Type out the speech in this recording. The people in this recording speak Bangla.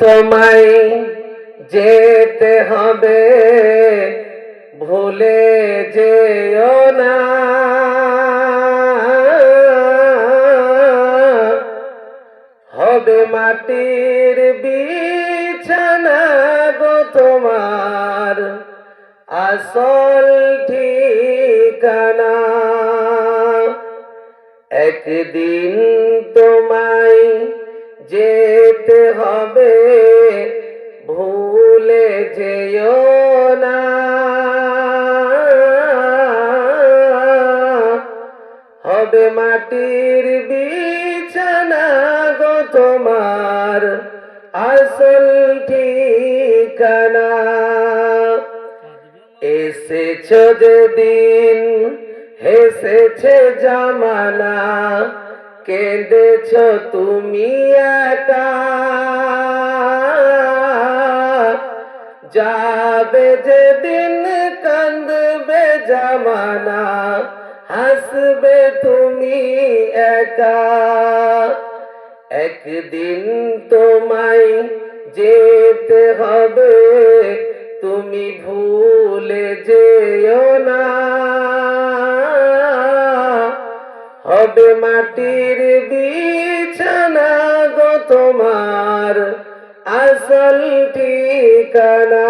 তোমায় যেতে হবে, ভুলে যেও না। হবে মাটির বিছানা গো তোমার আসল ঠিকানা। একদিন তোমায় যেতে হবে, ভুলে যেও না। হবে মাটির বিছানা গো তোমার আসল ঠিকানা। এসেছ যেদিন হেসেছে জামানা, কেঁদেছ তুমি একা। যাবে যেদিন কাঁদবে জামানা, হাসবে তুমি একা। একদিন তোমায় যেতে হবে, তুমি ভুলে যেও না। হবে মাটির বিছানা গো তোমার আসল ঠিকানা।